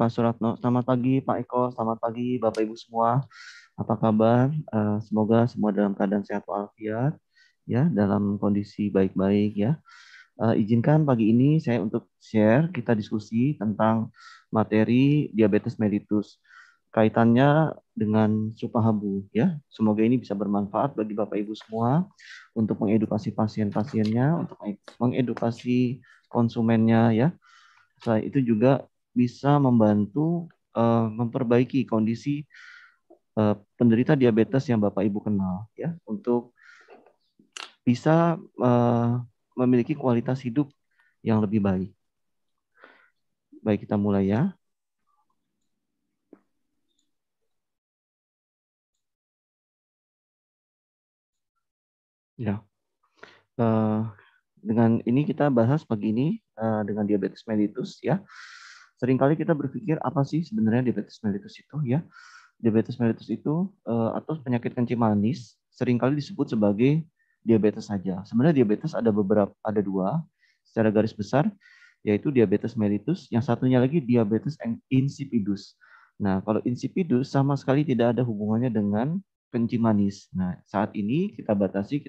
Pak Suratno. Selamat pagi Pak Eko, selamat pagi Bapak Ibu semua. Apa kabar? Semoga semua dalam keadaan sehat walafiat, ya, dalam kondisi baik-baik ya. Izinkan pagi ini saya untuk share kita diskusi tentang materi diabetes mellitus. Kaitannya dengan Supahabu ya. Semoga ini bisa bermanfaat bagi Bapak Ibu semua untuk mengedukasi pasien-pasiennya, untuk mengedukasi konsumennya ya. Selain itu juga bisa membantu memperbaiki kondisi penderita diabetes yang Bapak Ibu kenal ya, untuk bisa memiliki kualitas hidup yang lebih baik. Baik, kita mulai ya. Ya, dengan ini kita bahas pagi ini dengan diabetes mellitus ya. Seringkali kita berpikir apa sih sebenarnya diabetes mellitus itu ya? Diabetes mellitus itu atau penyakit kencing manis seringkali disebut sebagai diabetes saja. Sebenarnya diabetes ada dua secara garis besar, yaitu diabetes mellitus, yang satunya lagi diabetes insipidus. Nah, kalau insipidus sama sekali tidak ada hubungannya dengan kencing manis. Nah, saat ini kita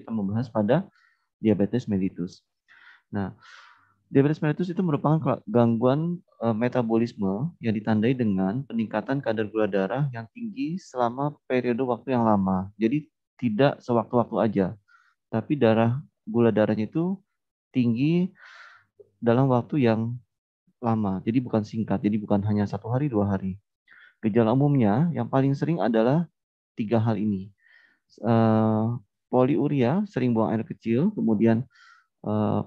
membahas pada diabetes mellitus. Nah, diabetes mellitus itu merupakan gangguan metabolisme yang ditandai dengan peningkatan kadar gula darah yang tinggi selama periode waktu yang lama. Jadi tidak sewaktu-waktu aja, tapi gula darahnya itu tinggi dalam waktu yang lama. Jadi bukan singkat, jadi bukan hanya 1 hari, 2 hari. Gejala umumnya yang paling sering adalah 3 hal ini. Poliuria, sering buang air kecil, kemudian eh,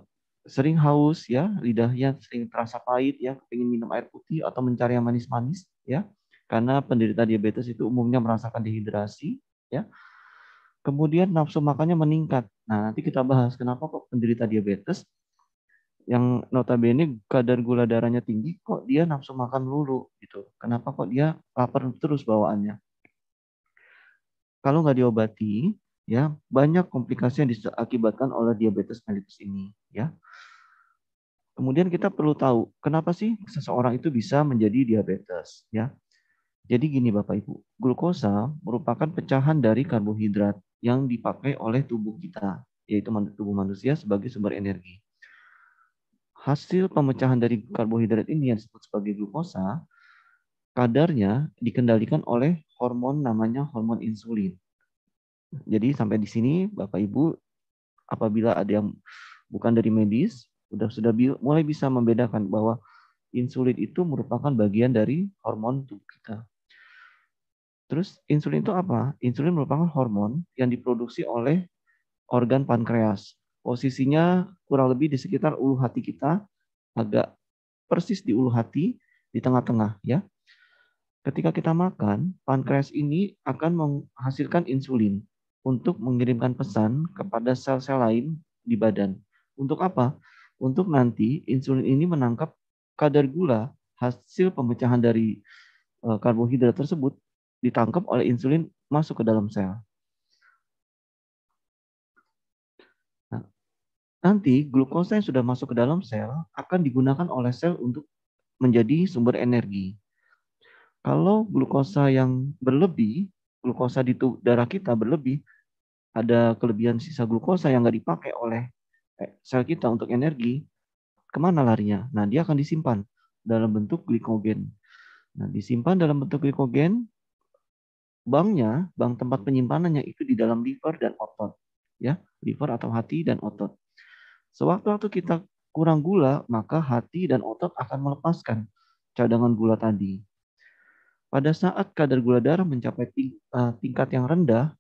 sering haus ya, lidahnya sering terasa pahit ya, ingin minum air putih atau mencari yang manis-manis ya. Karena penderita diabetes itu umumnya merasakan dehidrasi ya. Kemudian nafsu makannya meningkat. Nah, nanti kita bahas kenapa kok penderita diabetes yang notabene kadar gula darahnya tinggi kok dia nafsu makan melulu gitu. Kenapa kok dia lapar terus bawaannya? Kalau nggak diobati, ya banyak komplikasi yang diakibatkan oleh diabetes mellitus ini, ya. Kemudian kita perlu tahu kenapa sih seseorang itu bisa menjadi diabetes, ya. Jadi gini Bapak Ibu, glukosa merupakan pecahan dari karbohidrat yang dipakai oleh tubuh kita, yaitu tubuh manusia sebagai sumber energi. Hasil pemecahan dari karbohidrat ini yang disebut sebagai glukosa, kadarnya dikendalikan oleh hormon namanya hormon insulin. Jadi sampai di sini Bapak Ibu, apabila ada yang bukan dari medis, sudah mulai bisa membedakan bahwa insulin itu merupakan bagian dari hormon tubuh kita. Terus insulin itu apa? Insulin merupakan hormon yang diproduksi oleh organ pankreas. Posisinya kurang lebih di sekitar ulu hati kita, agak persis di ulu hati, di tengah-tengah ya. Ketika kita makan, pankreas ini akan menghasilkan insulin untuk mengirimkan pesan kepada sel-sel lain di badan. Untuk apa? Untuk nanti insulin ini menangkap kadar gula hasil pemecahan dari karbohidrat tersebut ditangkap oleh insulin masuk ke dalam sel. Nah, nanti glukosa yang sudah masuk ke dalam sel akan digunakan oleh sel untuk menjadi sumber energi. Kalau glukosa yang berlebih, glukosa di darah kita berlebih, ada kelebihan sisa glukosa yang nggak dipakai oleh sel kita untuk energi, kemana larinya? Nah, dia akan disimpan dalam bentuk glikogen. Nah, disimpan dalam bentuk glikogen, bank tempat penyimpanannya itu di dalam liver dan otot. Ya, liver atau hati dan otot. Sewaktu-waktu kita kurang gula, maka hati dan otot akan melepaskan cadangan gula tadi. Pada saat kadar gula darah mencapai tingkat yang rendah,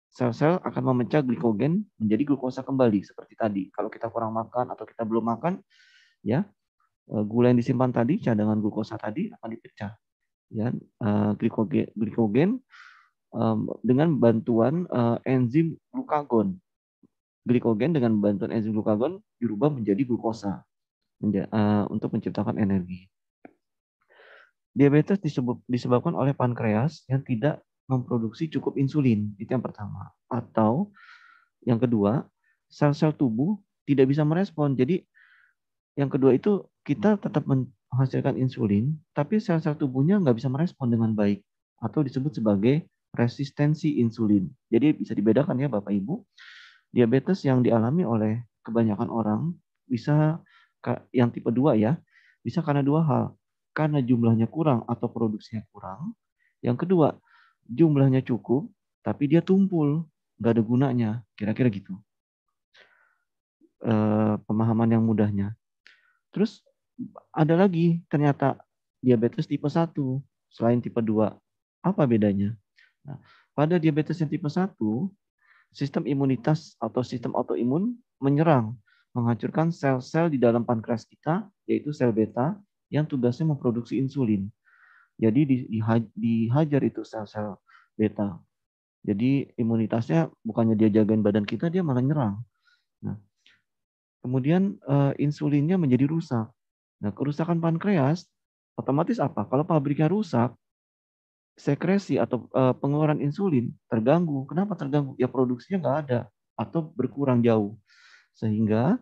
sel-sel akan memecah glikogen menjadi glukosa kembali seperti tadi. Kalau kita kurang makan atau kita belum makan, ya gula yang disimpan tadi, cadangan glukosa tadi akan dipecah. Ya, glikogen dengan bantuan enzim glukagon. Glikogen dengan bantuan enzim glukagon dirubah menjadi glukosa untuk menciptakan energi. Diabetes disebabkan oleh pankreas yang tidak memproduksi cukup insulin, itu yang pertama. Atau yang kedua, sel-sel tubuh tidak bisa merespon. Jadi yang kedua itu kita tetap menghasilkan insulin, tapi sel-sel tubuhnya nggak bisa merespon dengan baik atau disebut sebagai resistensi insulin. Jadi bisa dibedakan ya Bapak Ibu, diabetes yang dialami oleh kebanyakan orang bisa yang tipe 2 ya, bisa karena dua hal. Karena jumlahnya kurang atau produksinya kurang. Yang kedua, jumlahnya cukup tapi dia tumpul, nggak ada gunanya. Kira-kira gitu. Pemahaman yang mudahnya. Terus ada lagi ternyata diabetes tipe 1 selain tipe 2. Apa bedanya? Nah, pada diabetes yang tipe 1, sistem imunitas atau sistem autoimun menyerang, menghancurkan sel-sel di dalam pankreas kita, yaitu sel beta yang tugasnya memproduksi insulin. Jadi dihajar itu sel-sel beta. Jadi imunitasnya bukannya dia jagain badan kita, dia malah nyerang. Nah, kemudian insulinnya menjadi rusak. Nah, kerusakan pankreas otomatis apa? Kalau pabriknya rusak, sekresi atau pengeluaran insulin terganggu. Kenapa terganggu? Ya produksinya nggak ada atau berkurang jauh. Sehingga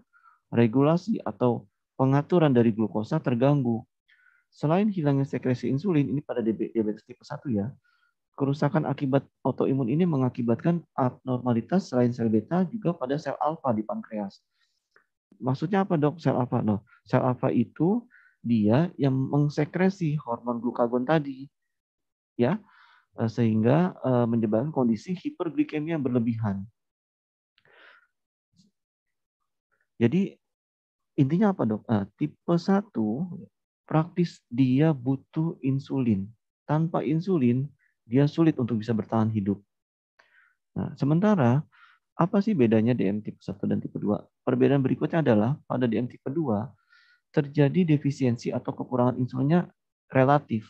regulasi atau pengaturan dari glukosa terganggu. Selain hilangnya sekresi insulin, ini pada diabetes tipe 1 ya, kerusakan akibat autoimun ini mengakibatkan abnormalitas selain sel beta juga pada sel alfa di pankreas. Maksudnya apa dok sel alfa? No, sel alfa itu dia yang mengsekresi hormon glukagon tadi, ya, sehingga menyebabkan kondisi hiperglikemia berlebihan. Jadi intinya apa dok? Tipe 1 praktis dia butuh insulin. Tanpa insulin dia sulit untuk bisa bertahan hidup. Nah, sementara apa sih bedanya DM tipe 1 dan tipe 2? Perbedaan berikutnya adalah pada DM tipe 2 terjadi defisiensi atau kekurangan insulinnya relatif.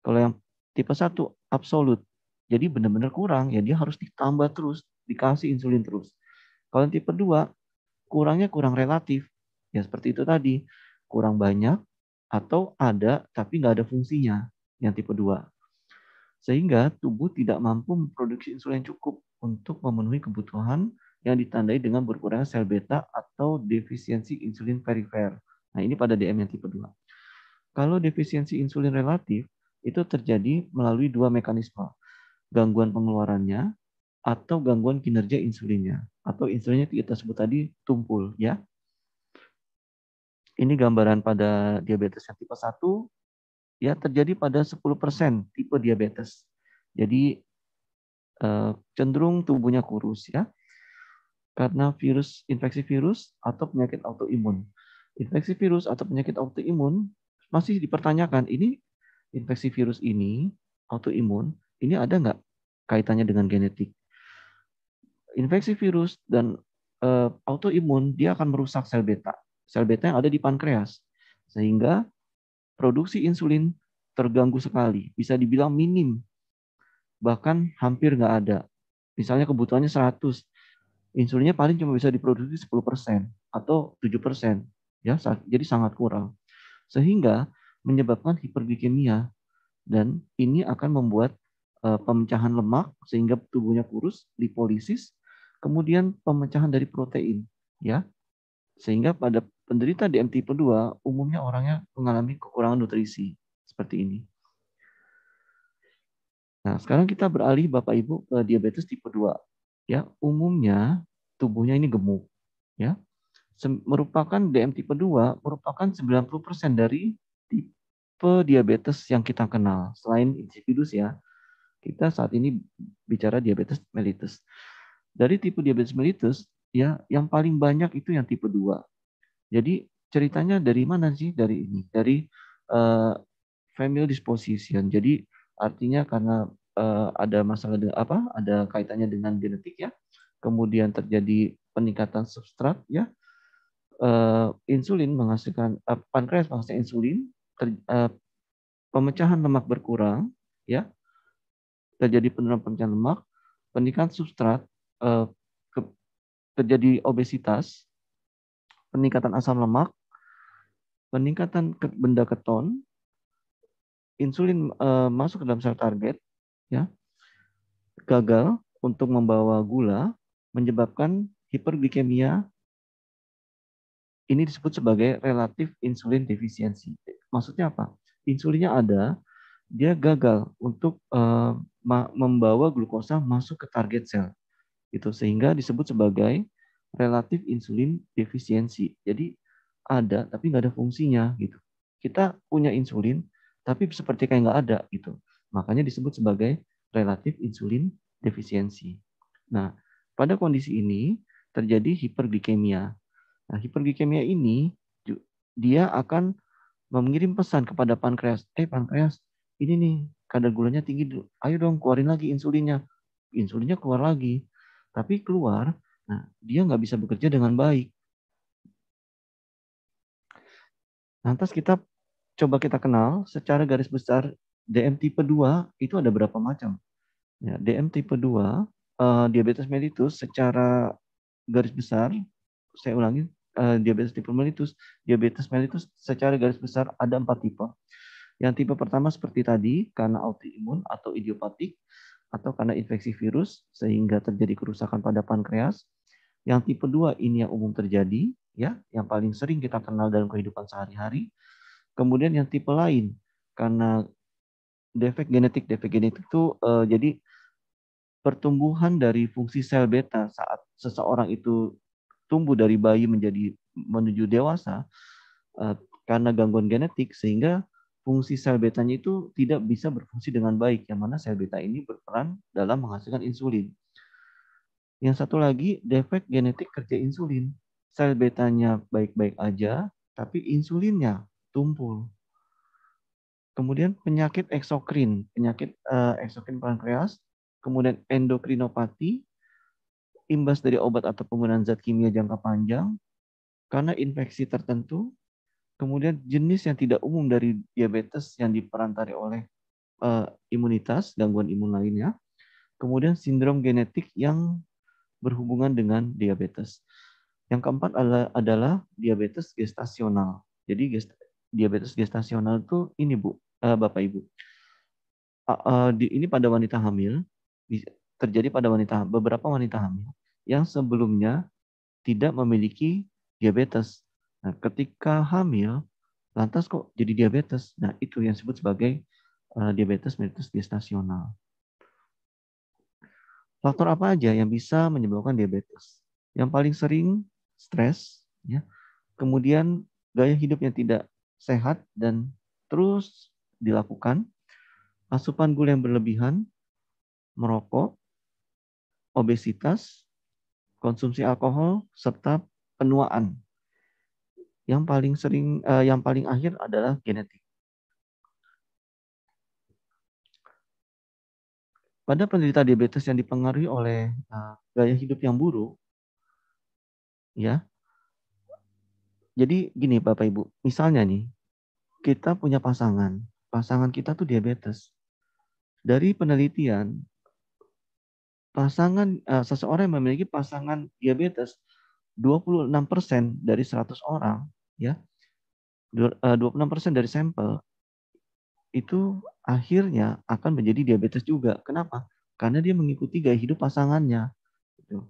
Kalau yang tipe 1 absolut. Jadi benar-benar kurang, ya dia harus ditambah terus, dikasih insulin terus. Kalau yang tipe 2 kurangnya kurang relatif. Ya seperti itu tadi, kurang banyak atau ada tapi nggak ada fungsinya yang tipe 2. Sehingga tubuh tidak mampu memproduksi insulin yang cukup untuk memenuhi kebutuhan yang ditandai dengan berkurangnya sel beta atau defisiensi insulin perifer. Nah, ini pada DM yang tipe 2. Kalau defisiensi insulin relatif, itu terjadi melalui dua mekanisme. Gangguan pengeluarannya atau gangguan kinerja insulinnya. Atau insulinnya kita sebut tadi tumpul, ya. Ini gambaran pada diabetes yang tipe 1, ya terjadi pada 10% tipe diabetes. Jadi cenderung tubuhnya kurus ya, karena infeksi virus atau penyakit autoimun. Infeksi virus atau penyakit autoimun masih dipertanyakan, ini infeksi virus ini, autoimun, ini ada nggak kaitannya dengan genetik? Infeksi virus dan autoimun, dia akan merusak sel beta. Sel beta yang ada di pankreas. Sehingga produksi insulin terganggu sekali. Bisa dibilang minim. Bahkan hampir nggak ada. Misalnya kebutuhannya 100. Insulinnya paling cuma bisa diproduksi 10% atau 7%. Ya, jadi sangat kurang. Sehingga menyebabkan hiperglikemia. Dan ini akan membuat pemecahan lemak sehingga tubuhnya kurus, lipolisis, kemudian pemecahan dari protein, ya. Sehingga pada penderita DM tipe 2 umumnya orangnya mengalami kekurangan nutrisi seperti ini. Nah, sekarang kita beralih Bapak Ibu ke diabetes tipe 2. Ya, umumnya tubuhnya ini gemuk, ya. Merupakan DM tipe 2 merupakan 90% dari tipe diabetes yang kita kenal selain insipidus ya. Kita saat ini bicara diabetes mellitus. Dari tipe diabetes mellitus, ya, yang paling banyak itu yang tipe 2. Jadi ceritanya dari mana sih? Dari ini, dari family disposition. Jadi artinya karena ada masalah dengan apa? Ada kaitannya dengan genetik ya. Kemudian terjadi peningkatan substrat ya. Insulin menghasilkan pankreas menghasilkan insulin, pemecahan lemak berkurang ya. Terjadi penurunan pemecahan lemak, peningkatan substrat, terjadi obesitas, peningkatan asam lemak, peningkatan benda keton, insulin masuk ke dalam sel target, ya, gagal untuk membawa gula, menyebabkan hiperglikemia. Ini disebut sebagai relatif insulin defisiensi. Maksudnya apa? Insulinnya ada, dia gagal untuk membawa glukosa masuk ke target sel. Itu sehingga disebut sebagai relatif insulin defisiensi. Jadi ada tapi nggak ada fungsinya gitu. Kita punya insulin tapi seperti kayak nggak ada gitu. Makanya disebut sebagai relatif insulin defisiensi. Nah, pada kondisi ini terjadi hiperglikemia. Nah, hiperglikemia ini dia akan mengirim pesan kepada pankreas, pankreas, ini nih kadar gulanya tinggi, ayo dong keluarin lagi insulinnya. Insulinnya keluar lagi, tapi keluar, nah dia nggak bisa bekerja dengan baik. Lantas coba kita kenal secara garis besar DM tipe 2 itu ada berapa macam? Ya, DM tipe 2, diabetes mellitus secara garis besar, saya ulangi, diabetes mellitus secara garis besar ada 4 tipe. Yang tipe pertama seperti tadi, karena autoimun atau idiopatik, atau karena infeksi virus, sehingga terjadi kerusakan pada pankreas. Yang tipe 2 ini yang umum terjadi, ya, yang paling sering kita kenal dalam kehidupan sehari-hari. Kemudian yang tipe lain, karena defek genetik itu jadi pertumbuhan dari fungsi sel beta saat seseorang itu tumbuh dari bayi menuju dewasa karena gangguan genetik, sehingga fungsi sel betanya itu tidak bisa berfungsi dengan baik, yang mana sel beta ini berperan dalam menghasilkan insulin. Yang satu lagi, defek genetik kerja insulin. Sel betanya baik-baik aja, tapi insulinnya tumpul. Kemudian penyakit eksokrin pankreas, kemudian endokrinopati, imbas dari obat atau penggunaan zat kimia jangka panjang, karena infeksi tertentu, kemudian jenis yang tidak umum dari diabetes yang diperantari oleh imunitas, gangguan imun lainnya, kemudian sindrom genetik yang berhubungan dengan diabetes. Yang keempat adalah diabetes gestasional. Jadi diabetes gestasional itu ini Bu, Bapak Ibu. Ini pada wanita hamil, terjadi pada beberapa wanita hamil yang sebelumnya tidak memiliki diabetes. Nah, ketika hamil, lantas kok jadi diabetes? Nah, itu yang disebut sebagai diabetes mellitus gestasional. Faktor apa aja yang bisa menyebabkan diabetes? Yang paling sering stres, ya. Kemudian gaya hidup yang tidak sehat dan terus dilakukan, asupan gula yang berlebihan, merokok, obesitas, konsumsi alkohol, serta penuaan. Yang paling akhir adalah genetik. Pada penderita diabetes yang dipengaruhi oleh gaya hidup yang buruk, ya. Jadi gini Bapak Ibu, misalnya nih, kita punya pasangan kita tuh diabetes. Dari penelitian, seseorang yang memiliki pasangan diabetes 26% dari 100 orang, ya, 26% dari sampel itu akhirnya akan menjadi diabetes juga. Kenapa? Karena dia mengikuti gaya hidup pasangannya. Gitu.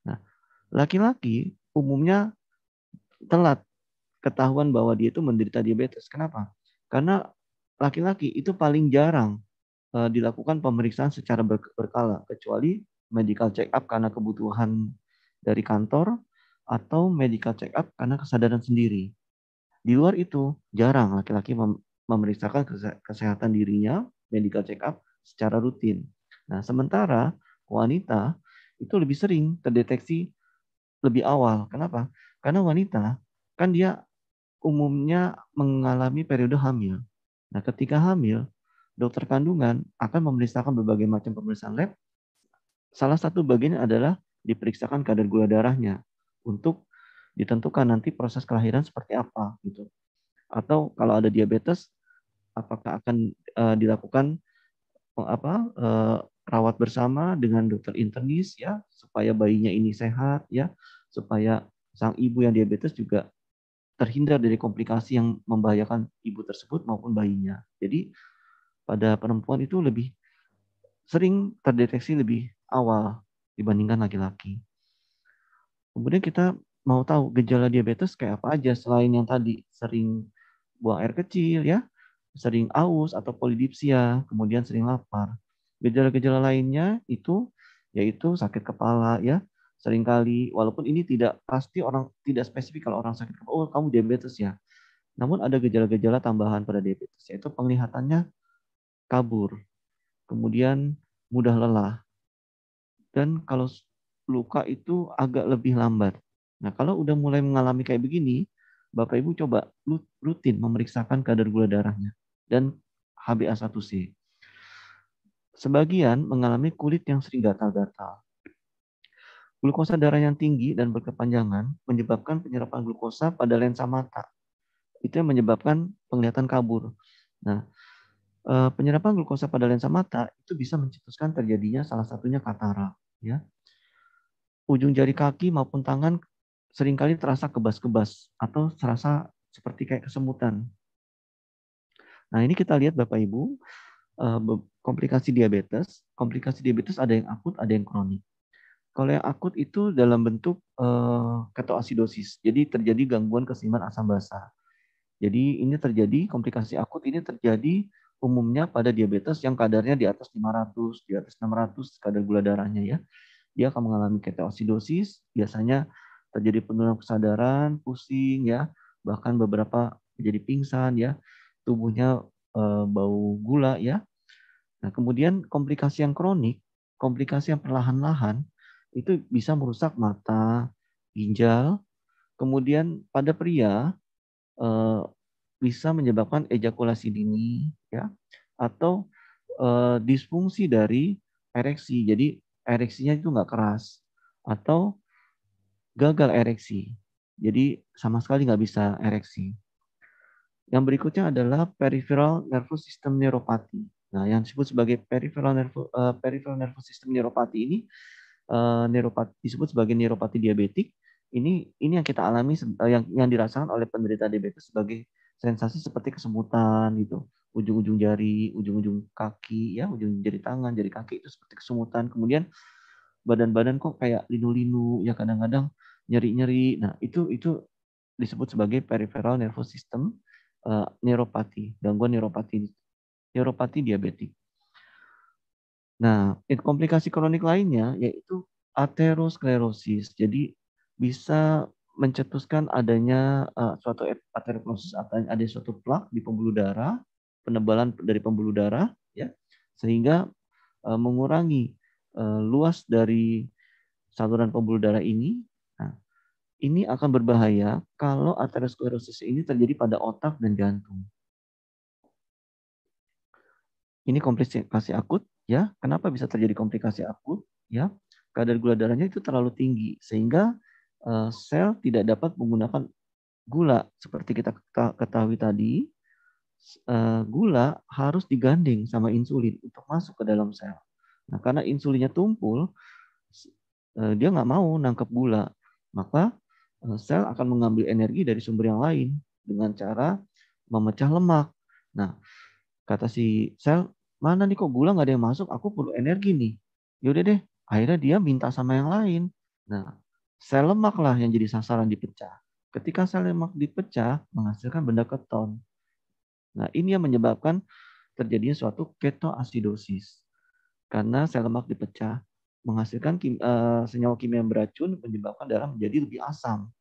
Nah, laki-laki umumnya telat ketahuan bahwa dia itu menderita diabetes. Kenapa? Karena laki-laki itu paling jarang dilakukan pemeriksaan secara berkala, kecuali medical check up karena kebutuhan dari kantor atau medical check up karena kesadaran sendiri. Di luar itu, jarang laki-laki memeriksakan kesehatan dirinya, medical check up secara rutin. Nah, sementara wanita itu lebih sering terdeteksi lebih awal. Kenapa? Karena wanita kan dia umumnya mengalami periode hamil. Nah, ketika hamil, dokter kandungan akan memeriksakan berbagai macam pemeriksaan lab. Salah satu bagiannya adalah diperiksakan kadar gula darahnya untuk ditentukan nanti proses kelahiran seperti apa gitu. Atau kalau ada diabetes, apakah akan dilakukan rawat bersama dengan dokter internis ya supaya bayinya ini sehat ya, supaya sang ibu yang diabetes juga terhindar dari komplikasi yang membahayakan ibu tersebut maupun bayinya. Jadi pada perempuan itu lebih sering terdeteksi lebih awal dibandingkan laki-laki. Kemudian kita mau tahu gejala diabetes kayak apa aja selain yang tadi sering buang air kecil ya, sering aus atau polidipsia, kemudian sering lapar. Gejala-gejala lainnya itu yaitu sakit kepala ya. Seringkali walaupun ini tidak pasti orang tidak spesifik kalau orang sakit kepala, oh kamu diabetes ya. Namun ada gejala-gejala tambahan pada diabetes yaitu penglihatannya kabur, kemudian mudah lelah, dan kalau luka itu agak lebih lambat. Nah, kalau udah mulai mengalami kayak begini, Bapak Ibu coba rutin memeriksakan kadar gula darahnya dan HbA1c. Sebagian mengalami kulit yang sering gatal-gatal. Glukosa darah yang tinggi dan berkepanjangan menyebabkan penyerapan glukosa pada lensa mata. Itu yang menyebabkan penglihatan kabur. Nah, penyerapan glukosa pada lensa mata itu bisa mencetuskan terjadinya salah satunya katarak. Ya. Ujung jari kaki maupun tangan seringkali terasa kebas-kebas atau terasa seperti kayak kesemutan. Nah, ini kita lihat Bapak Ibu, komplikasi diabetes ada yang akut, ada yang kronik. Kalau yang akut itu dalam bentuk ketoasidosis, jadi terjadi gangguan keseimbangan asam basa. Jadi ini terjadi, komplikasi akut ini terjadi umumnya pada diabetes yang kadarnya di atas 500, di atas 600 kadar gula darahnya ya. Dia akan mengalami ketoasidosis, biasanya terjadi penurunan kesadaran, pusing ya, bahkan beberapa menjadi pingsan ya, tubuhnya bau gula ya. Nah, kemudian komplikasi yang kronik, komplikasi yang perlahan-lahan itu bisa merusak mata, ginjal, kemudian pada pria eh, bisa menyebabkan ejakulasi dini ya, atau disfungsi dari ereksi. Jadi ereksinya itu nggak keras atau gagal ereksi. Jadi sama sekali nggak bisa ereksi. Yang berikutnya adalah peripheral nervous system neuropathy. Nah, yang disebut sebagai peripheral nervous system neuropathy ini disebut sebagai neuropati diabetik. Ini yang kita alami yang dirasakan oleh penderita diabetes sebagai sensasi seperti kesemutan gitu. Ujung-ujung jari, ujung-ujung kaki ya, ujung jari tangan, jari kaki itu seperti kesemutan. Kemudian badan-badan kok kayak linu-linu ya, kadang-kadang nyeri-nyeri. Nah, itu disebut sebagai peripheral nervous system neuropati, gangguan neuropati diabetik. Nah, komplikasi kronik lainnya yaitu aterosklerosis. Jadi bisa mencetuskan adanya suatu aterosklerosis atau ada suatu plak di pembuluh darah, penebalan dari pembuluh darah ya, sehingga mengurangi luas dari saluran pembuluh darah ini. Nah, ini akan berbahaya kalau aterosklerosis ini terjadi pada otak dan jantung. Ini komplikasi akut ya. Kenapa bisa terjadi komplikasi akut ya? Kadar gula darahnya itu terlalu tinggi sehingga sel tidak dapat menggunakan gula seperti kita ketahui tadi. Gula harus digandeng sama insulin untuk masuk ke dalam sel. Nah, karena insulinnya tumpul, dia nggak mau nangkep gula, maka sel akan mengambil energi dari sumber yang lain dengan cara memecah lemak. Nah, kata si sel, mana nih kok gula nggak ada yang masuk, aku perlu energi nih. Yaudah deh, akhirnya dia minta sama yang lain. Nah, sel lemak lah yang jadi sasaran dipecah. Ketika sel lemak dipecah, menghasilkan benda keton. Nah, ini yang menyebabkan terjadinya suatu ketoasidosis. Karena sel lemak dipecah, menghasilkan senyawa kimia yang beracun, menyebabkan darah menjadi lebih asam.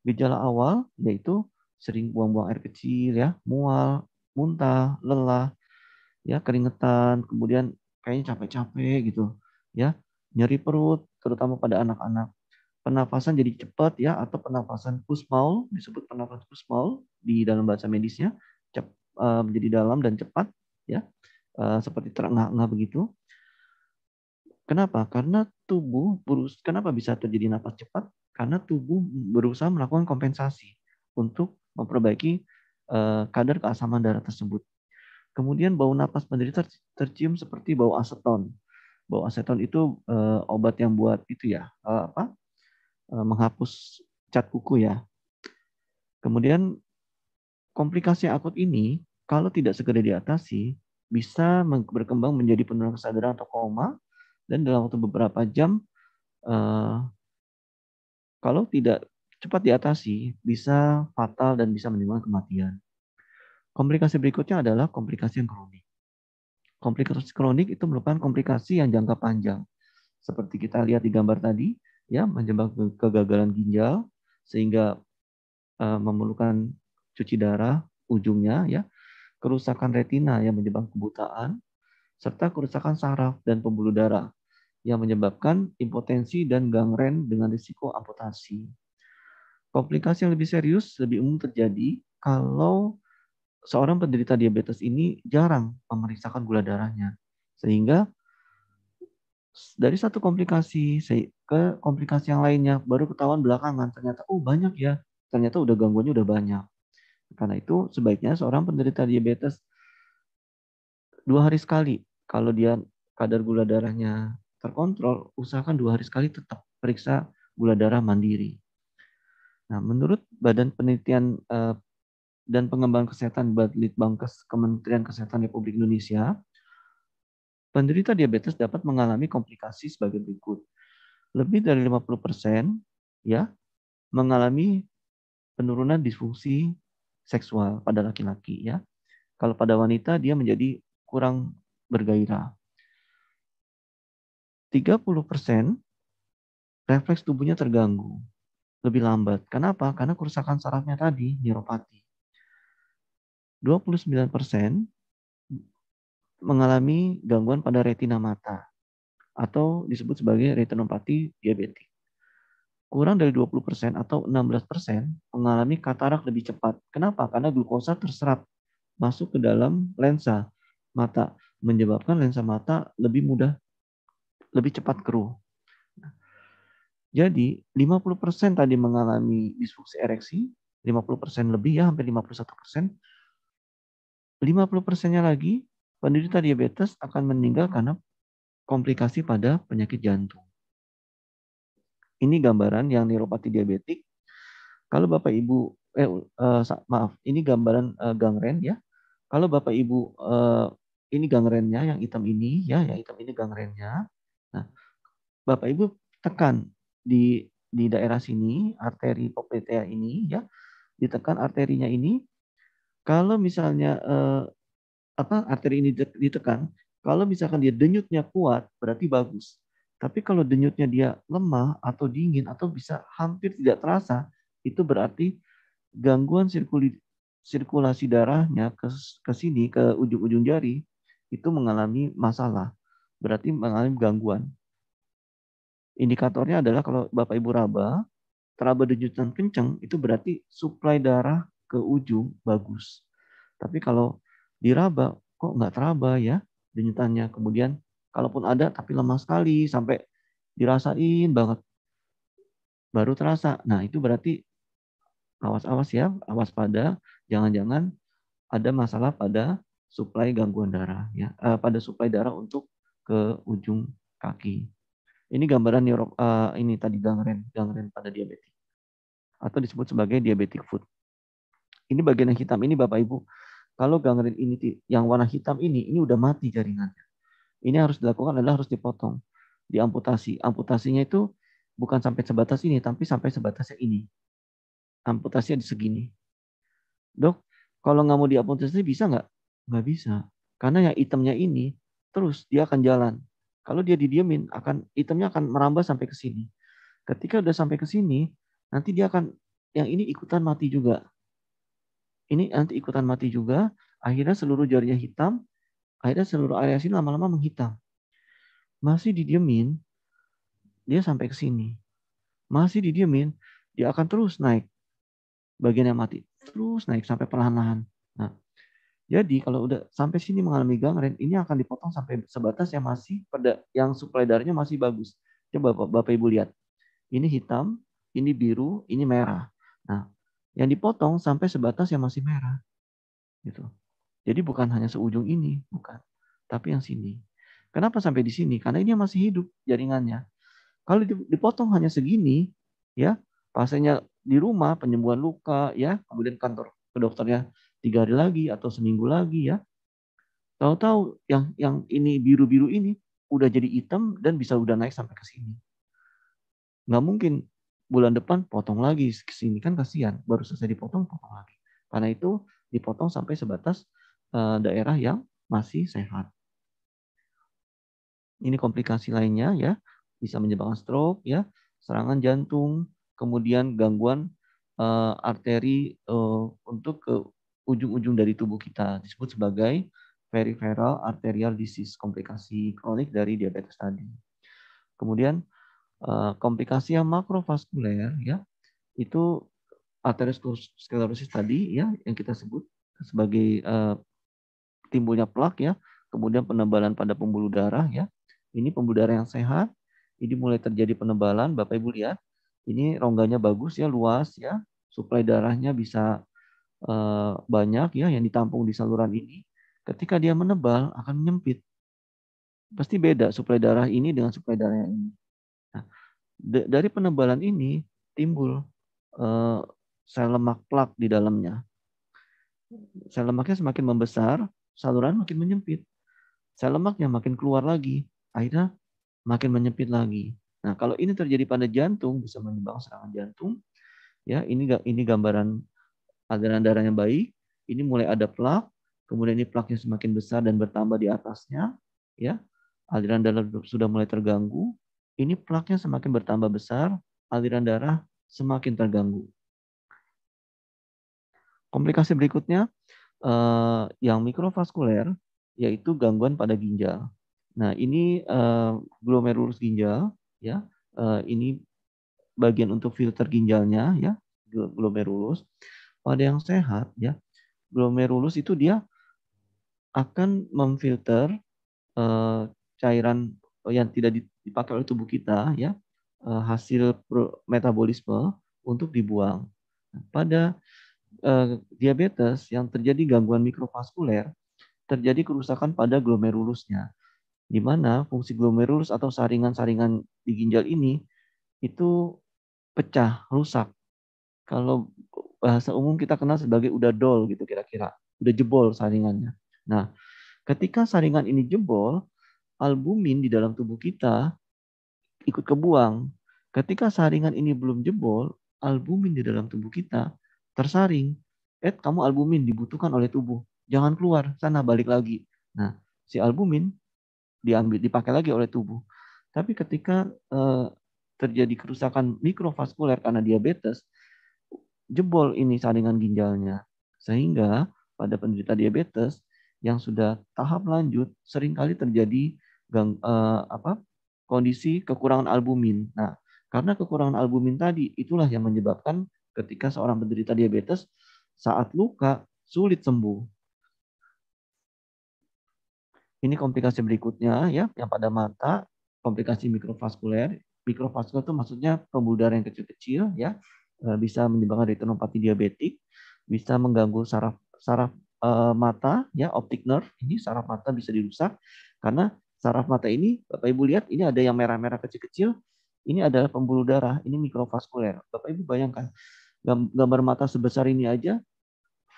Gejala awal yaitu sering buang-buang air kecil, ya, mual, muntah, lelah, ya, keringetan, kemudian kayaknya capek-capek gitu, ya, nyeri perut, terutama pada anak-anak. Pernafasan jadi cepat ya, atau pernafasan push-pull, disebut pernafasan push-pull di dalam bahasa medisnya, menjadi dalam dan cepat, ya, seperti terengah-engah begitu. Kenapa? Karena kenapa bisa terjadi napas cepat? Karena tubuh berusaha melakukan kompensasi untuk memperbaiki kadar keasaman darah tersebut. Kemudian bau napas penderita tercium seperti bau aseton. Bau aseton itu obat yang buat itu ya, menghapus cat kuku ya. Kemudian komplikasi akut ini kalau tidak segera diatasi bisa berkembang menjadi penurunan kesadaran atau koma, dan dalam waktu beberapa jam kalau tidak cepat diatasi bisa fatal dan bisa menimbulkan kematian. Komplikasi berikutnya adalah komplikasi yang kronik. Komplikasi kronik itu merupakan komplikasi yang jangka panjang. Seperti kita lihat di gambar tadi, ya, menyebabkan kegagalan ginjal sehingga memerlukan cuci darah ujungnya, ya, kerusakan retina yang menyebabkan kebutaan, serta kerusakan saraf dan pembuluh darah yang menyebabkan impotensi dan gangren dengan risiko amputasi. Komplikasi yang lebih serius lebih umum terjadi kalau seorang penderita diabetes ini jarang memeriksakan gula darahnya. Sehingga dari satu komplikasi ke komplikasi yang lainnya baru ketahuan belakangan, ternyata oh banyak ya, ternyata udah gangguannya udah banyak. Karena itu sebaiknya seorang penderita diabetes 2 hari sekali, kalau dia kadar gula darahnya terkontrol, usahakan 2 hari sekali tetap periksa gula darah mandiri. Nah, menurut Badan Penelitian dan Pengembangan Kesehatan Litbangkes Kementerian Kesehatan Republik Indonesia, penderita diabetes dapat mengalami komplikasi sebagai berikut. Lebih dari 50% ya mengalami penurunan disfungsi seksual pada laki-laki, ya. Kalau pada wanita dia menjadi kurang bergairah. 30% refleks tubuhnya terganggu, lebih lambat. Kenapa? Karena kerusakan sarafnya tadi, neuropati. 29% mengalami gangguan pada retina mata atau disebut sebagai retinopati diabetik. Kurang dari 20% atau 16% mengalami katarak lebih cepat. Kenapa? Karena glukosa terserap masuk ke dalam lensa mata, menyebabkan lensa mata lebih mudah, lebih cepat keruh. Jadi 50% tadi mengalami disfungsi ereksi, 50% lebih, ya, hampir 51%. 50%-nya lagi penderita diabetes akan meninggal karena komplikasi pada penyakit jantung. Ini gambaran yang neuropati diabetik. Kalau Bapak Ibu, maaf, ini gambaran gangren, ya. Kalau Bapak Ibu ini gangrennya yang hitam ini, ya, yang hitam ini gangrennya. Nah, Bapak Ibu tekan di daerah sini, arteri popltea ini, ya, ditekan arterinya ini. Kalau misalnya arteri ini ditekan, kalau misalkan dia denyutnya kuat, berarti bagus. Tapi kalau denyutnya dia lemah atau dingin atau bisa hampir tidak terasa, itu berarti gangguan sirkulasi darahnya ke sini, ke ujung-ujung jari, itu mengalami masalah. Berarti mengalami gangguan. Indikatornya adalah kalau Bapak Ibu teraba denyutan kencang, itu berarti suplai darah ke ujung bagus. Tapi kalau diraba, kok nggak teraba ya denyutannya. Kemudian kalaupun ada tapi lemah sekali sampai dirasain banget baru terasa. Nah, itu berarti awas-awas ya, awas pada jangan-jangan ada masalah pada suplai gangguan darah ya, pada suplai darah untuk ke ujung kaki. Ini gambaran ini tadi gangren pada diabetes atau disebut sebagai diabetic foot. Ini bagian yang hitam ini Bapak Ibu. Kalau gangren ini yang warna hitam ini udah mati jaringannya. Ini harus dilakukan adalah harus dipotong, diamputasi. Amputasinya itu bukan sampai sebatas ini, tapi sampai sebatasnya ini. Amputasinya di segini. Dok, kalau nggak mau diamputasi bisa nggak? Nggak bisa. Karena yang hitamnya ini terus dia akan jalan. Kalau dia didiemin, hitamnya akan merambah sampai ke sini. Ketika udah sampai ke sini, nanti dia akan, yang ini ikutan mati juga. Ini nanti ikutan mati juga. Akhirnya seluruh jarinya hitam. Akhirnya seluruh area sini lama-lama menghitam. Masih didiemin, dia sampai ke sini. Masih didiemin, dia akan terus naik. Bagian yang mati terus naik sampai perlahan-lahan. Nah, jadi kalau udah sampai sini mengalami gangren, ini akan dipotong sampai sebatas yang masih yang suplai darahnya masih bagus. Coba Bapak Ibu lihat. Ini hitam, ini biru, ini merah. Nah, yang dipotong sampai sebatas yang masih merah. Gitu. Jadi bukan hanya seujung ini, bukan. Tapi yang sini. Kenapa sampai di sini? Karena ini masih hidup jaringannya. Kalau dipotong hanya segini, ya, pasiennya di rumah, penyembuhan luka, ya, kemudian kantor ke dokternya 3 hari lagi atau seminggu lagi, ya. Tahu-tahu yang ini biru-biru ini udah jadi hitam dan bisa udah naik sampai ke sini. Nggak mungkin bulan depan potong lagi ke sini, kan kasihan. Baru selesai dipotong, potong lagi. Karena itu dipotong sampai sebatas daerah yang masih sehat. Ini komplikasi lainnya ya, bisa menyebabkan stroke ya, serangan jantung, kemudian gangguan arteri untuk ke ujung-ujung dari tubuh kita, disebut sebagai peripheral arterial disease, komplikasi kronik dari diabetes tadi. Kemudian komplikasi yang makrovaskuler ya, itu arteriosklerosis tadi ya, yang kita sebut sebagai timbulnya plak ya, kemudian penebalan pada pembuluh darah ya. Ini pembuluh darah yang sehat, ini mulai terjadi penebalan, Bapak Ibu lihat. Ini rongganya bagus ya, luas ya, suplai darahnya bisa banyak ya yang ditampung di saluran ini. Ketika dia menebal akan menyempit. Pasti beda suplai darah ini dengan suplai darah yang ini. Nah, dari penebalan ini timbul sel lemak plak di dalamnya. Sel lemaknya semakin membesar, saluran makin menyempit. Sel lemaknya makin keluar lagi, akhirnya makin menyempit lagi. Nah, kalau ini terjadi pada jantung, bisa menyebabkan serangan jantung. Ya, ini gambaran aliran darahnya baik. Ini mulai ada plak, kemudian ini plaknya semakin besar dan bertambah di atasnya. Ya, aliran darah sudah mulai terganggu. Ini plaknya semakin bertambah besar, aliran darah semakin terganggu. Komplikasi berikutnya yang mikrovaskuler, yaitu gangguan pada ginjal. Nah, ini glomerulus ginjal, ya. Ini bagian untuk filter ginjalnya, ya, glomerulus. Pada yang sehat, ya, glomerulus itu dia akan memfilter cairan yang tidak dipakai oleh tubuh kita, ya, hasil metabolisme untuk dibuang. Pada diabetes yang terjadi gangguan mikrovaskuler, terjadi kerusakan pada glomerulusnya, di mana fungsi glomerulus atau saringan-saringan di ginjal ini itu pecah, rusak. Kalau bahasa umum kita kenal sebagai udah dol gitu kira-kira, udah jebol saringannya. Nah, ketika saringan ini jebol, albumin di dalam tubuh kita ikut kebuang. Ketika saringan ini belum jebol, albumin di dalam tubuh kita tersaring. Kamu albumin dibutuhkan oleh tubuh. Jangan keluar, sana balik lagi. Nah, si albumin dipakai lagi oleh tubuh. Tapi ketika terjadi kerusakan mikrovaskuler karena diabetes, jebol ini saringan ginjalnya. Sehingga pada penderita diabetes yang sudah tahap lanjut seringkali terjadi kondisi kekurangan albumin. Nah, karena kekurangan albumin tadi itulah yang menyebabkan ketika seorang penderita diabetes saat luka sulit sembuh. Ini komplikasi berikutnya ya, yang pada mata, komplikasi mikrovaskuler. Mikrovaskuler itu maksudnya pembuluh darah yang kecil-kecil ya, bisa menyebabkan retinopati diabetik, bisa mengganggu saraf mata ya, optic nerve. Ini saraf mata bisa dirusak karena saraf mata ini, Bapak Ibu lihat, ini ada yang merah-merah kecil-kecil. Ini adalah pembuluh darah, ini mikrovaskuler. Bapak Ibu bayangkan, gambar mata sebesar ini aja,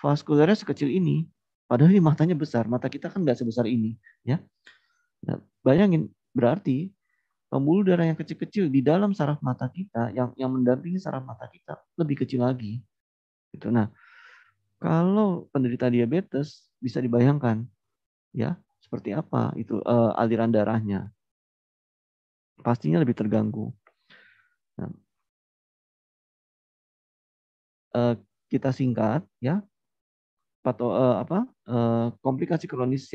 vaskulernya sekecil ini. Padahal ini matanya besar, mata kita kan nggak sebesar ini, ya. Nah, bayangin, berarti pembuluh darah yang kecil-kecil di dalam saraf mata kita, yang mendampingi saraf mata kita lebih kecil lagi. Gitu. Nah, kalau penderita diabetes bisa dibayangkan, ya, seperti apa itu aliran darahnya, pastinya lebih terganggu. Nah, kita singkat, ya, komplikasi kronis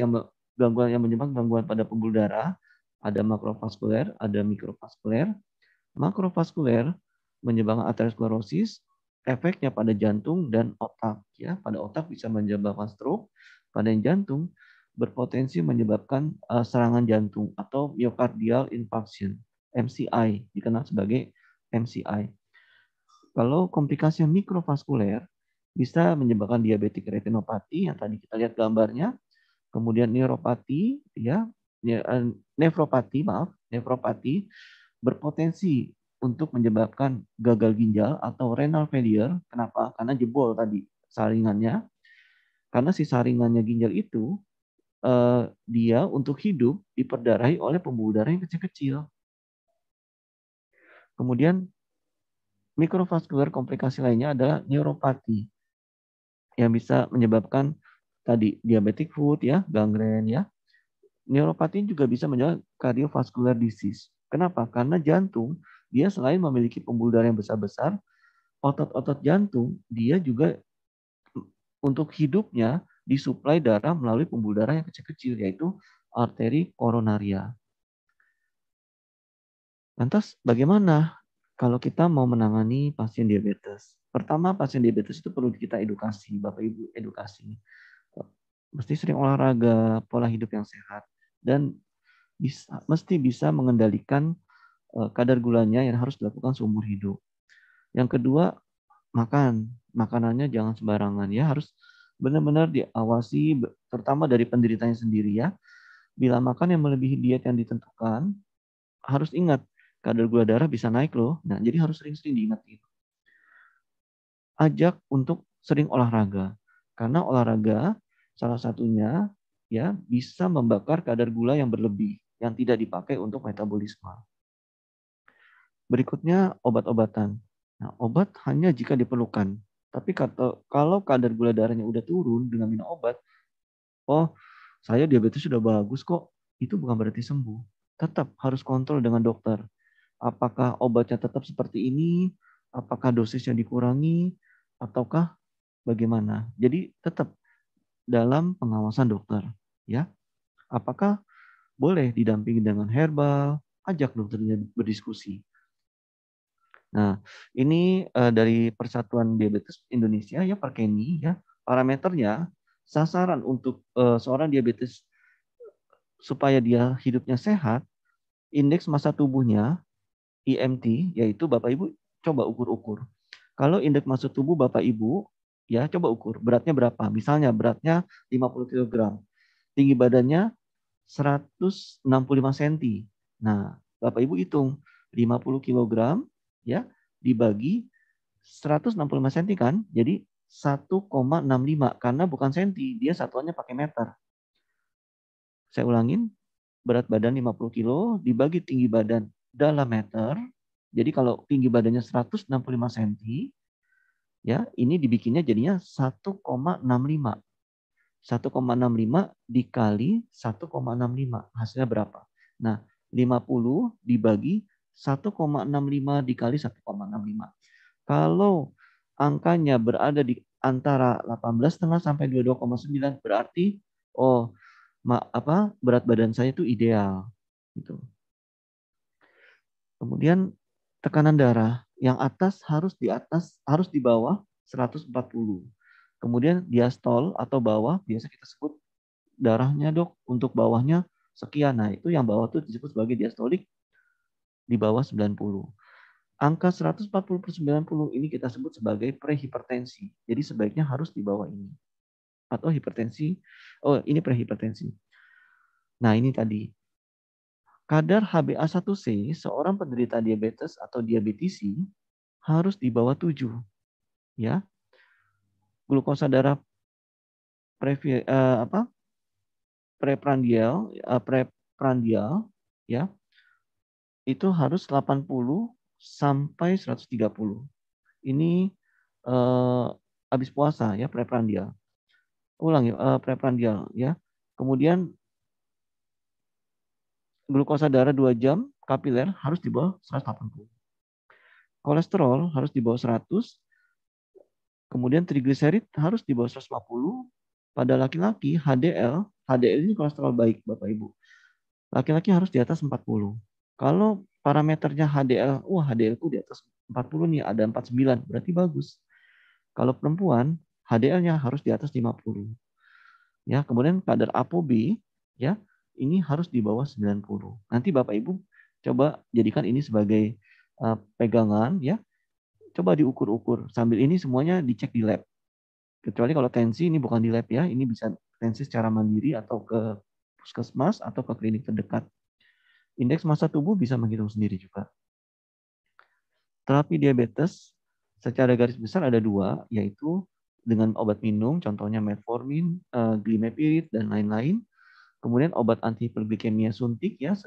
gangguan yang menyebabkan gangguan pada pembuluh darah, ada makrovaskuler, ada mikrovaskuler. Makrovaskuler menyebabkan aterosklerosis, efeknya pada jantung dan otak. Ya, pada otak bisa menyebabkan stroke, pada jantung berpotensi menyebabkan serangan jantung atau myocardial infarction, MCI, dikenal sebagai MCI. Kalau komplikasi mikrovaskuler bisa menyebabkan diabetik retinopati yang tadi kita lihat gambarnya, kemudian neuropati, ya, nefropati berpotensi untuk menyebabkan gagal ginjal atau renal failure. Kenapa? Karena jebol tadi saringannya. Karena si saringannya ginjal itu dia untuk hidup diperdarahi oleh pembuluh darah yang kecil-kecil. Kemudian mikrovaskuler komplikasi lainnya adalah neuropati. yang bisa menyebabkan tadi diabetic foot ya, gangren ya. Neuropati juga bisa menyebabkan cardiovascular disease. Kenapa? Karena jantung dia selain memiliki pembuluh darah yang besar-besar, otot-otot jantung dia juga untuk hidupnya disuplai darah melalui pembuluh darah yang kecil-kecil yaitu arteri koronaria. Lantas bagaimana kalau kita mau menangani pasien diabetes? Pertama, pasien diabetes itu perlu kita edukasi, Bapak Ibu edukasi. Mesti sering olahraga, pola hidup yang sehat, dan mesti bisa mengendalikan kadar gulanya yang harus dilakukan seumur hidup. Yang kedua, makanannya jangan sembarangan ya, harus benar-benar diawasi, terutama dari penderitanya sendiri ya. Bila makan yang melebihi diet yang ditentukan, harus ingat kadar gula darah bisa naik loh. Nah, jadi harus sering-sering diingat itu. Ajak untuk sering olahraga, karena olahraga salah satunya ya bisa membakar kadar gula yang berlebih yang tidak dipakai untuk metabolisme. Berikutnya obat-obatan. Nah, obat hanya jika diperlukan. Tapi kalau kadar gula darahnya udah turun dengan minum obat, oh saya diabetes sudah bagus kok, itu bukan berarti sembuh. Tetap harus kontrol dengan dokter. Apakah obatnya tetap seperti ini? Apakah dosisnya dikurangi? Ataukah bagaimana? Jadi tetap dalam pengawasan dokter. Ya, apakah boleh didampingi dengan herbal? Ajak dokternya berdiskusi. Nah, ini dari Persatuan Diabetes Indonesia ya, Perkeni ya, parameternya sasaran untuk seorang diabetes supaya dia hidupnya sehat, indeks massa tubuhnya IMT yaitu Bapak Ibu coba ukur-ukur. Kalau indeks massa tubuh Bapak Ibu ya coba ukur beratnya berapa? Misalnya beratnya 50 kg, tinggi badannya 165 cm. Nah, Bapak Ibu hitung 50 kg ya dibagi 165 cm kan? Jadi 1,65 karena bukan senti, dia satuannya pakai meter. Saya ulangin, berat badan 50 kilo dibagi tinggi badan dalam meter. Jadi kalau tinggi badannya 165 cm, ya ini dibikinnya jadinya 1,65. 1,65 dikali 1,65. Hasilnya berapa? Nah, 50 dibagi 1,65 dikali 1,65. Kalau angkanya berada di antara 18,5 sampai 22,9 berarti berat badan saya itu ideal gitu. Kemudian tekanan darah yang harus di bawah 140. Kemudian diastol atau bawah biasa kita sebut darahnya dok untuk bawahnya sekian. Nah, itu yang bawah itu disebut sebagai diastolik di bawah 90. Angka 140/90 ini kita sebut sebagai prehipertensi. Jadi sebaiknya harus di bawah ini. Atau hipertensi. Oh, ini prehipertensi. Nah, ini tadi. Kadar HbA1c seorang penderita diabetes atau diabetisi harus di bawah 7. Ya. Glukosa darah preprandial ya itu harus 80 sampai 130. Ini habis puasa ya preprandial. Ulang ya preprandial ya. Kemudian glukosa darah 2 jam kapiler harus di bawah 180. Kolesterol harus di bawah 100. Kemudian trigliserid harus di bawah 150. Pada laki-laki HDL ini kolesterol baik Bapak Ibu. Laki-laki harus di atas 40. Kalau parameternya HDL, HDL ku di atas 40 nih, ada 49, berarti bagus. Kalau perempuan, HDL-nya harus di atas 50. Ya, kemudian kadar ApoB ya, ini harus di bawah 90. Nanti Bapak Ibu coba jadikan ini sebagai pegangan ya. Coba diukur-ukur. Sambil ini semuanya dicek di lab. Kecuali kalau tensi ini bukan di lab ya, ini bisa tensi secara mandiri atau ke puskesmas atau ke klinik terdekat. Indeks massa tubuh bisa menghitung sendiri juga. Terapi diabetes secara garis besar ada 2, yaitu dengan obat minum, contohnya metformin, glimepiride, dan lain-lain. Kemudian obat antihiperglikemia suntik ya,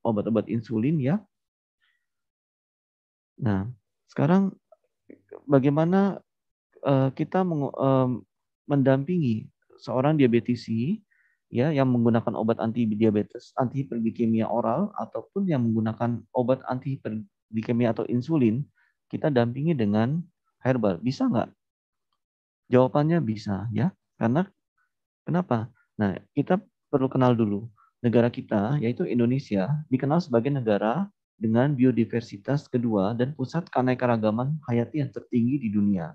obat-obat insulin ya. Nah, sekarang bagaimana kita mendampingi seorang diabetisi ya yang menggunakan obat anti diabetes, anti hiperglikemia oral ataupun yang menggunakan obat anti hiperglikemia atau insulin, kita dampingi dengan herbal. Bisa nggak? Jawabannya bisa ya. Karena kenapa? Nah, kita perlu kenal dulu. Negara kita, yaitu Indonesia, dikenal sebagai negara dengan biodiversitas kedua dan pusat keanekaragaman hayati yang tertinggi di dunia.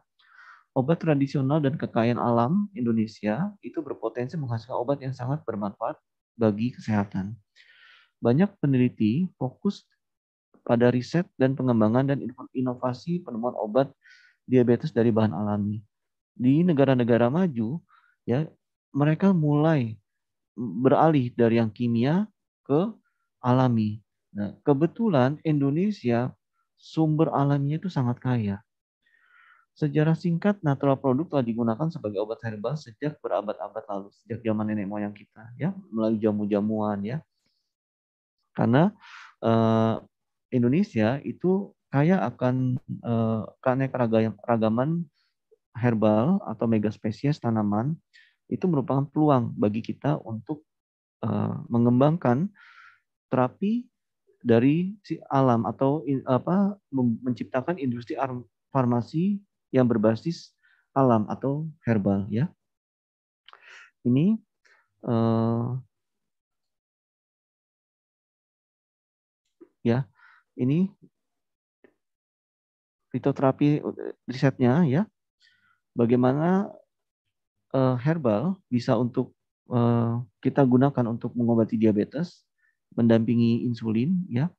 Obat tradisional dan kekayaan alam Indonesia itu berpotensi menghasilkan obat yang sangat bermanfaat bagi kesehatan. Banyak peneliti fokus pada riset dan pengembangan dan inovasi penemuan obat diabetes dari bahan alami. Di negara-negara maju, ya mereka mulai beralih dari yang kimia ke alami. Nah, kebetulan Indonesia sumber alaminya itu sangat kaya. Sejarah singkat natural produk telah digunakan sebagai obat herbal sejak berabad-abad lalu, sejak zaman nenek moyang kita, ya, melalui jamu-jamuan, ya. Karena Indonesia itu kaya akan keanekaragaman herbal atau megaspesies tanaman itu merupakan peluang bagi kita untuk mengembangkan terapi dari si alam atau menciptakan industri farmasi yang berbasis alam atau herbal ya. Ini ya, ini fitoterapi risetnya ya. Bagaimana herbal bisa untuk kita gunakan untuk mengobati diabetes, mendampingi insulin ya.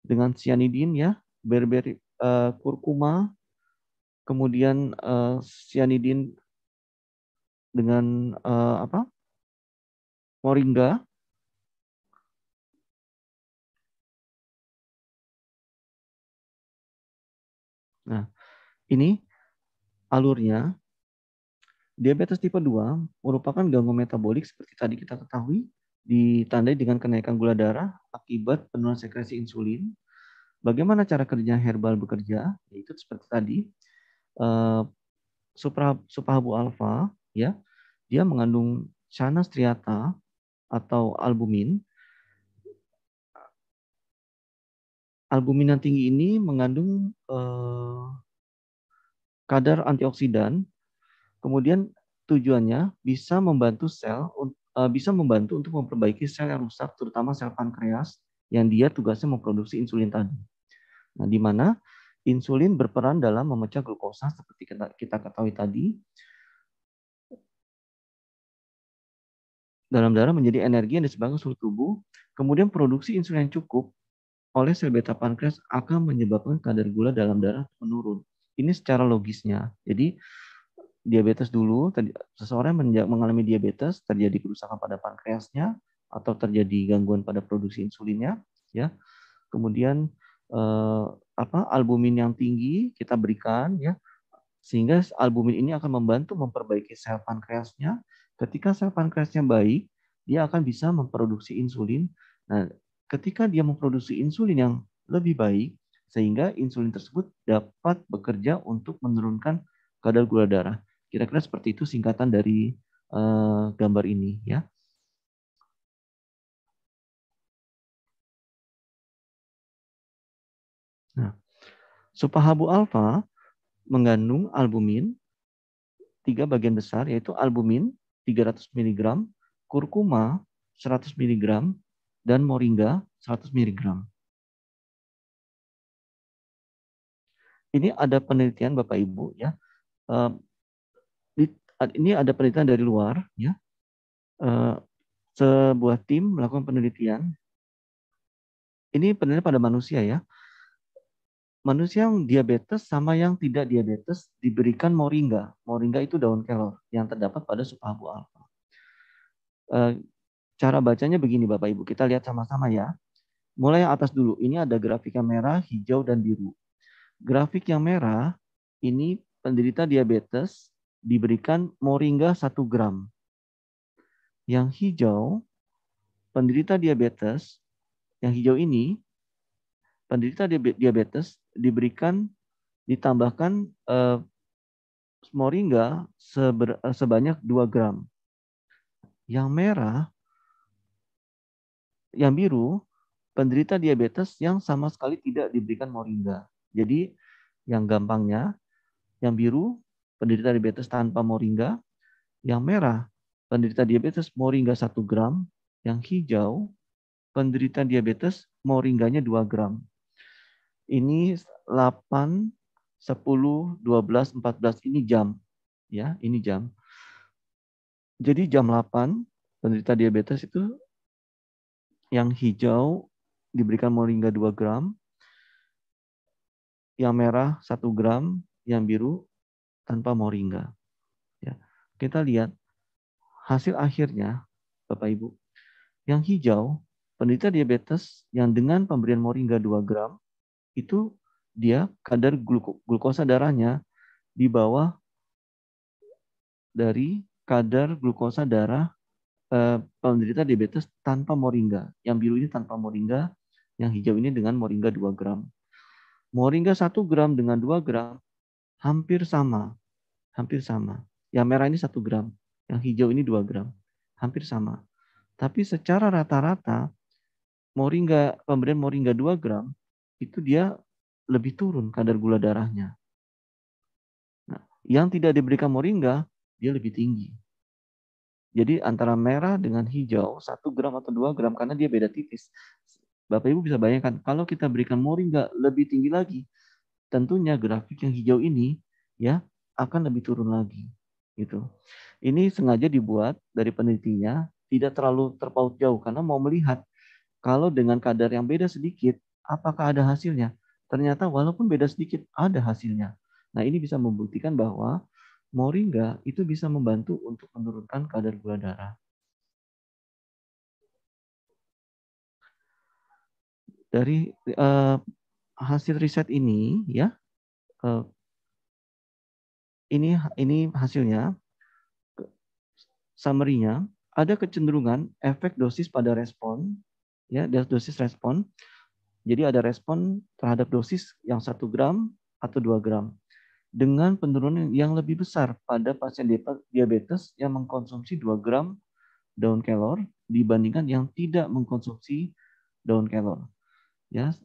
Dengan cyanidin ya, berberry, kurkuma, kemudian cyanidin dengan moringa. Nah, ini alurnya. Diabetes tipe 2 merupakan gangguan metabolik seperti tadi kita ketahui, ditandai dengan kenaikan gula darah akibat penurunan sekresi insulin. Bagaimana cara kerja herbal bekerja? Yaitu seperti tadi, suprahabu alfa, ya, dia mengandung Shana striata atau albumin. Albumin yang tinggi ini mengandung kadar antioksidan. Kemudian tujuannya bisa membantu untuk memperbaiki sel yang rusak, terutama sel pankreas yang dia tugasnya memproduksi insulin tadi. Nah, di mana insulin berperan dalam memecah glukosa seperti kita ketahui tadi dalam darah menjadi energi yang disebarkan ke seluruh tubuh. Kemudian produksi insulin yang cukup oleh sel beta pankreas akan menyebabkan kadar gula dalam darah menurun. Ini secara logisnya. Jadi diabetes dulu, seseorang mengalami diabetes, terjadi kerusakan pada pankreasnya atau terjadi gangguan pada produksi insulinnya, ya. Kemudian albumin yang tinggi kita berikan, ya, sehingga albumin ini akan membantu memperbaiki sel pankreasnya. Ketika sel pankreasnya baik, dia akan bisa memproduksi insulin. Nah, ketika dia memproduksi insulin yang lebih baik, sehingga insulin tersebut dapat bekerja untuk menurunkan kadar gula darah. Kira-kira seperti itu singkatan dari gambar ini, ya. Nah, supahabu alfa mengandung albumin 3 bagian besar, yaitu albumin 300 mg, kurkuma 100 mg, dan moringa 100 mg. Ini ada penelitian Bapak Ibu, ya. Ini ada penelitian dari luar, ya. Sebuah tim melakukan penelitian. Ini penelitian pada manusia, ya. Manusia yang diabetes sama yang tidak diabetes diberikan moringa. Moringa itu daun kelor yang terdapat pada supahabu alfa. Cara bacanya begini Bapak Ibu, kita lihat sama-sama ya. Mulai yang atas dulu, ini ada grafik yang merah, hijau, dan biru. Grafik yang merah, ini penderita diabetes diberikan moringa 1 gram. Yang hijau, penderita diabetes, yang hijau ini, penderita diabetes ditambahkan moringa sebanyak 2 gram. Yang merah, yang biru, penderita diabetes yang sama sekali tidak diberikan moringa. Jadi yang gampangnya, yang biru penderita diabetes tanpa moringa, yang merah penderita diabetes moringa 1 gram, yang hijau penderita diabetes moringganya 2 gram. Ini 8, 10, 12, 14 ini jam. Ya, ini jam. Jadi jam 8 penderita diabetes itu yang hijau diberikan moringa 2 gram, yang merah 1 gram, yang biru tanpa moringa. Ya. Kita lihat hasil akhirnya, Bapak Ibu. Yang hijau, penderita diabetes yang dengan pemberian moringa 2 gram, itu dia kadar glukosa darahnya di bawah dari kadar glukosa darah penderita diabetes tanpa moringa. Yang biru ini tanpa moringa, yang hijau ini dengan moringa 2 gram. Moringa 1 gram dengan 2 gram hampir sama. Hampir sama. Yang merah ini 1 gram, yang hijau ini 2 gram. Hampir sama. Tapi secara rata-rata, pemberian moringa 2 gram, itu dia lebih turun kadar gula darahnya. Nah, yang tidak diberikan moringa, dia lebih tinggi. Jadi antara merah dengan hijau 1 gram atau 2 gram karena dia beda tipis. Bapak Ibu bisa bayangkan kalau kita berikan moringa lebih tinggi lagi, tentunya grafik yang hijau ini ya akan lebih turun lagi. Gitu. Ini sengaja dibuat dari penelitinya tidak terlalu terpaut jauh karena mau melihat kalau dengan kadar yang beda sedikit apakah ada hasilnya. Ternyata walaupun beda sedikit ada hasilnya. Nah, ini bisa membuktikan bahwa moringa itu bisa membantu untuk menurunkan kadar gula darah. Dari hasil riset ini, ya, ini hasilnya, summary-nya, ada kecenderungan efek dosis pada respon, ya, dosis respon. Jadi ada respon terhadap dosis yang 1 gram atau 2 gram. Dengan penurunan yang lebih besar pada pasien diabetes yang mengkonsumsi 2 gram daun kelor dibandingkan yang tidak mengkonsumsi daun kelor. Ya,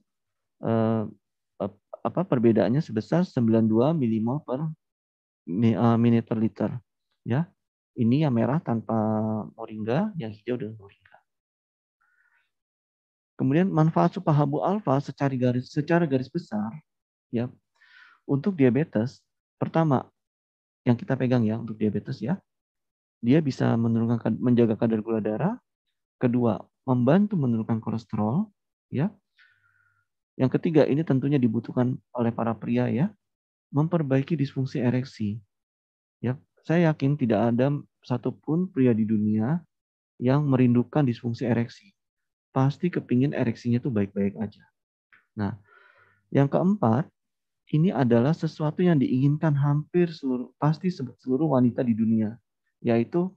perbedaannya sebesar 92 milimol per menit per liter. Ya, ini yang merah tanpa moringa, yang hijau dengan moringa. Kemudian manfaat supahabu alfa secara garis besar, ya, untuk diabetes. Pertama, yang kita pegang ya untuk diabetes ya, dia bisa menjaga kadar gula darah. Kedua, membantu menurunkan kolesterol, ya. Yang ketiga, ini tentunya dibutuhkan oleh para pria ya, memperbaiki disfungsi ereksi. Ya, saya yakin tidak ada satupun pria di dunia yang merindukan disfungsi ereksi. Pasti kepingin ereksinya itu baik-baik aja. Nah, yang keempat, ini adalah sesuatu yang diinginkan hampir seluruh wanita di dunia, yaitu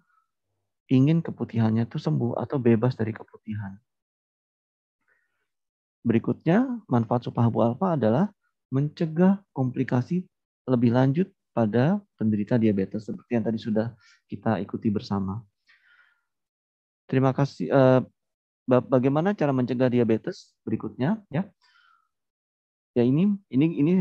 ingin keputihannya itu sembuh atau bebas dari keputihan. Berikutnya, manfaat supahabu alfa adalah mencegah komplikasi lebih lanjut pada penderita diabetes seperti yang tadi sudah kita ikuti bersama. Terima kasih. Bagaimana cara mencegah diabetes? Berikutnya, ya. Ya ini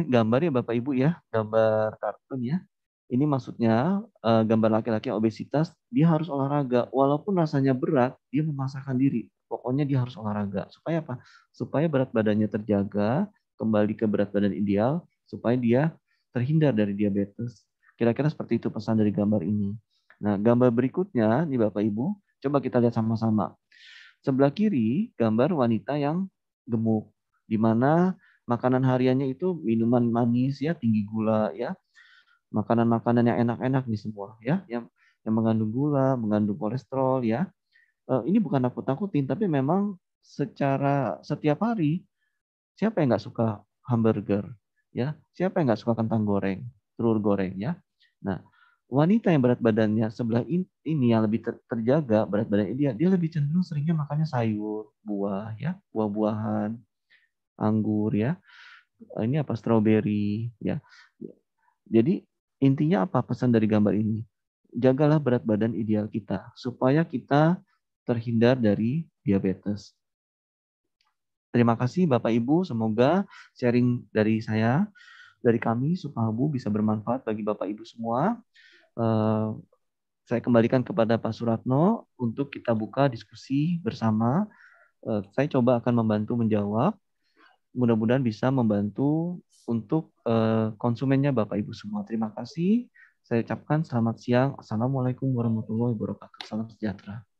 gambar ya Bapak Ibu ya, gambar kartun ya. Ini maksudnya gambar laki-laki yang obesitas, dia harus olahraga. Walaupun rasanya berat, dia memaksakan diri. Pokoknya dia harus olahraga. Supaya apa? Supaya berat badannya terjaga, kembali ke berat badan ideal, supaya dia terhindar dari diabetes. Kira-kira seperti itu pesan dari gambar ini. Nah, gambar berikutnya, nih Bapak Ibu, coba kita lihat sama-sama. Sebelah kiri, gambar wanita yang gemuk, di mana makanan hariannya itu minuman manis ya, tinggi gula ya, makanan-makanan yang enak-enak nih semua ya, yang mengandung gula, mengandung kolesterol ya. Ini bukan nakut-nakutin, tapi memang secara setiap hari siapa yang nggak suka hamburger ya, siapa yang nggak suka kentang goreng, telur goreng ya. Nah, wanita yang berat badannya sebelah ini yang lebih terjaga berat badan dia lebih cenderung seringnya makannya sayur, buah ya, buah-buahan, anggur ya. Ini apa, stroberi ya. Jadi Intinya apa pesan dari gambar ini? Jagalah berat badan ideal kita supaya kita terhindar dari diabetes. Terima kasih Bapak Ibu, semoga sharing dari saya, dari kami Supahabu bisa bermanfaat bagi Bapak Ibu semua. Eh, saya kembalikan kepada Pak Suratno untuk kita buka diskusi bersama. Saya coba akan membantu menjawab. Mudah-mudahan bisa membantu untuk konsumennya Bapak Ibu semua. Terima kasih. Saya ucapkan selamat siang. Assalamualaikum warahmatullahi wabarakatuh. Salam sejahtera.